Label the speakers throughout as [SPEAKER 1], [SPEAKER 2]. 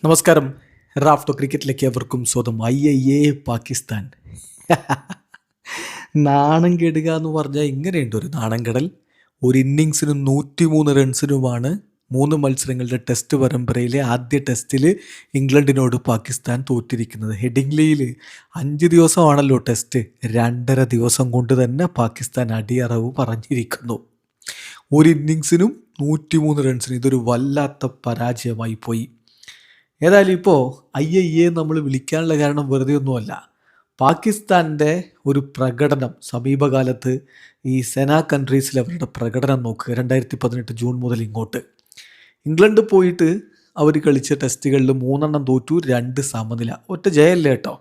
[SPEAKER 1] നമസ്കാരം. റാഫ്റ്റോ ക്രിക്കറ്റിലേക്ക് എവർക്കും സ്വന്തം. പാകിസ്ഥാൻ നാണം കെടുക എന്ന് പറഞ്ഞാൽ ഇങ്ങനെയുണ്ട് ഒരു നാണം കെടൽ. ഒരു ഇന്നിങ്സിനും 103 റൺസിനുമാണ് 3 മത്സരങ്ങളുടെ ടെസ്റ്റ് പരമ്പരയിലെ ആദ്യ ടെസ്റ്റിൽ ഇംഗ്ലണ്ടിനോട് പാകിസ്ഥാൻ തോറ്റിരിക്കുന്നത്. ഹെഡിംഗ്ലിയിൽ 5 ദിവസമാണല്ലോ ടെസ്റ്റ്, 2.5 ദിവസം കൊണ്ട് തന്നെ പാകിസ്ഥാൻ അടിയറവ് പറഞ്ഞിരിക്കുന്നു. ഒരു ഇന്നിങ്സിനും 103 റൺസിന് ഇതൊരു വല്ലാത്ത പരാജയമായി പോയി. ഏതായാലും ഇപ്പോൾ നമ്മൾ വിളിക്കാനുള്ള കാരണം വെറുതെ ഒന്നുമല്ല. പാകിസ്ഥാൻ്റെ ഒരു പ്രകടനം സമീപകാലത്ത് ഈ സെന കൺട്രീസിൽ അവരുടെ പ്രകടനം നോക്കുക. 2018 ജൂൺ മുതൽ ഇങ്ങോട്ട് ഇംഗ്ലണ്ട് പോയിട്ട് അവർ കളിച്ച ടെസ്റ്റുകളിൽ 3 തോറ്റു, 2 സമനില, ഒറ്റ ജയമല്ലേ കേട്ടോ.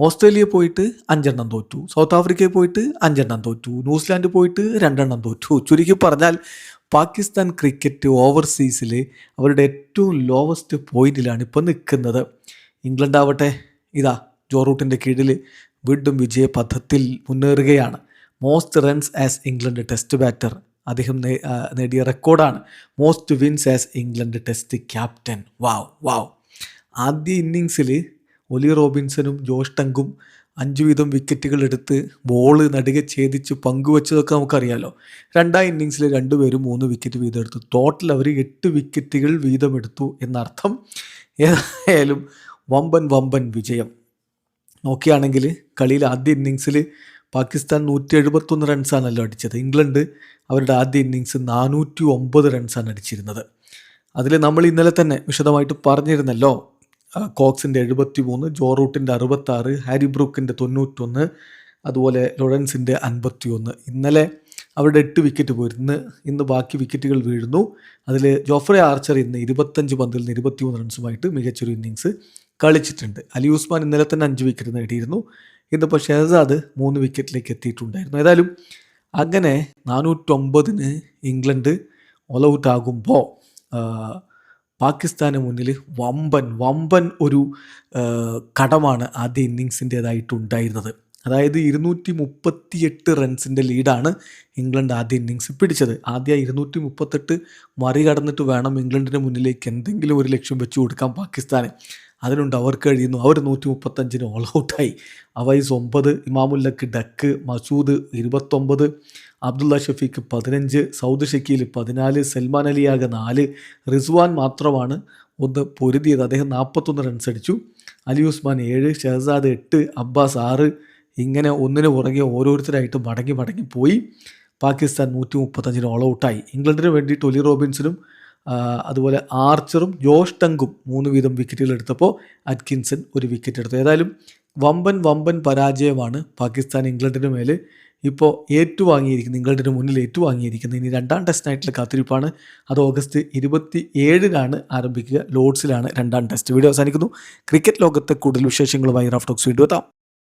[SPEAKER 1] ഓസ്ട്രേലിയ പോയിട്ട് 5 തോറ്റു, സൗത്ത് ആഫ്രിക്കയിൽ പോയിട്ട് 5 തോറ്റു, ന്യൂസിലാൻഡ് പോയിട്ട് 2 തോറ്റു. ചുരുക്കി പറഞ്ഞാൽ പാകിസ്ഥാൻ ക്രിക്കറ്റ് ഓവർസീസിൽ അവരുടെ ഏറ്റവും ലോവസ്റ്റ് പോയിന്റിലാണ് ഇപ്പോൾ നിൽക്കുന്നത്. ഇംഗ്ലണ്ട് ആവട്ടെ ഇതാ ജോ റൂട്ടിൻ്റെ കീഴിൽ വീണ്ടും വിജയപഥത്തിൽ മുന്നേറുകയാണ്. Most runs as England test batter അദ്ദേഹം നേടിയ റെക്കോർഡാണ്. Most wins as England test captain. Wow. ആദ്യ ഇന്നിങ്സിൽ ഒലി റോബിൻസണും ജോഷ് ടങ്കും 5 വീതം വിക്കറ്റുകൾ എടുത്ത് ബോള് നടുകെ ഛേദിച്ച് പങ്കുവച്ചതൊക്കെ നമുക്കറിയാമല്ലോ. രണ്ടാം ഇന്നിങ്സിൽ 2 പേരും 3 വിക്കറ്റ് വീതം എടുത്തു. ടോട്ടൽ അവർ 8 വിക്കറ്റുകൾ വീതം എടുത്തു എന്നർത്ഥം. ഏതായാലും വമ്പൻ വിജയം. നോക്കുകയാണെങ്കിൽ കളിയിൽ ആദ്യ ഇന്നിങ്സിൽ പാകിസ്ഥാൻ 171 റൺസാണല്ലോ അടിച്ചത്. ഇംഗ്ലണ്ട് അവരുടെ ആദ്യ ഇന്നിങ്സ് 409 റൺസാണ് അടിച്ചിരുന്നത്. അതിൽ നമ്മൾ ഇന്നലെ തന്നെ വിശദമായിട്ട് പറഞ്ഞിരുന്നല്ലോ. കോക്സിൻ്റെ 73, ജോ റൂട്ടിൻ്റെ 66, ഹാരി ബ്രൂക്കിൻ്റെ 91, അതുപോലെ ലോറൻസിൻ്റെ 51. ഇന്നലെ അവരുടെ 8 വിക്കറ്റ് പോയിരുന്നു. ഇന്ന് ബാക്കി വിക്കറ്റുകൾ വീഴുന്നു. അതിൽ ജോഫ്രെ ആർച്ചർ ഇന്ന് 25 പന്തിൽ നിന്ന് 23 റൺസുമായിട്ട് മികച്ചൊരു ഇന്നിങ്സ് കളിച്ചിട്ടുണ്ട്. അലി ഉസ്മാൻ ഇന്നലെ തന്നെ 5 വിക്കറ്റ് നേടിയിരുന്നു. ഇന്നിപ്പോൾ ഷെഹസാദ് 3 വിക്കറ്റിലേക്ക് എത്തിയിട്ടുണ്ടായിരുന്നു. ഏതായാലും അങ്ങനെ 409 ഇംഗ്ലണ്ട് ഓൾ ഔട്ട് ആകുമ്പോൾ പാകിസ്ഥാന് മുന്നിൽ വമ്പൻ ഒരു കടമാണ് ആദ്യ ഇന്നിങ്സിൻ്റേതായിട്ടുണ്ടായിരുന്നത്. അതായത് 238 റൺസിൻ്റെ ലീഡാണ് ഇംഗ്ലണ്ട് ആദ്യ ഇന്നിങ്സ് പിടിച്ചത്. ആദ്യം 238 മറികടന്നിട്ട് വേണം ഇംഗ്ലണ്ടിന് മുന്നിലേക്ക് എന്തെങ്കിലും ഒരു ലക്ഷ്യം വെച്ച് കൊടുക്കാൻ പാകിസ്ഥാന്. അതിനുണ്ട് അവർക്ക് കഴിയുന്നു. അവർ 135 ഓൾ ഔട്ടായി. അവൈസ് 9, ഇമാമുല്ലക്ക് ഡക്ക്, മസൂദ് 29, അബ്ദുള്ള ഷഫീഖ് 15, സൗദ് ഷക്കീൽ 14, സൽമാൻ അലി ആകെ 4, റിസ്വാൻ മാത്രമാണ് ഒന്ന് പൊരുതിയത്. അദ്ദേഹം 41 റൺസ് അടിച്ചു. അലി ഉസ്മാൻ 7, ഷെഹസാദ് 8, അബ്ബാസ് 6. ഇങ്ങനെ ഒന്നിന് പുറകെ ഓരോരുത്തരായിട്ട് മടങ്ങി പോയി. പാകിസ്ഥാൻ 135 ഓൾ ഔട്ടായി. ഇംഗ്ലണ്ടിന് വേണ്ടിയിട്ട് ഒലി റോബിൻസണും അതുപോലെ ആർച്ചറും ജോഷ് ടങ്കും 3 വീതം വിക്കറ്റുകൾ എടുത്തപ്പോൾ അറ്റ്കിൻസൺ 1 വിക്കറ്റ് എടുത്തു. ഏതായാലും വമ്പൻ പരാജയമാണ് പാകിസ്ഥാൻ ഇംഗ്ലണ്ടിന് മേലെ ഇപ്പോൾ ഏറ്റുവാങ്ങിയിരിക്കുന്നത്, ഇംഗ്ലണ്ടിന് മുന്നിൽ ഏറ്റുവാങ്ങിയിരിക്കുന്നത്. ഇനി 2ാം ടെസ്റ്റിനായിട്ടുള്ള കാത്തിരിപ്പാണ്. അത് ഓഗസ്റ്റ് 27 ആരംഭിക്കുക. ലോർഡ്സിലാണ് 2ാം ടെസ്റ്റ്. വീഡിയോ അവസാനിക്കുന്നു. ക്രിക്കറ്റ് ലോകത്തെ കൂടുതൽ വിശേഷങ്ങളുമായി റാഫ് ടോക്സ് വീണ്ടും എത്താം.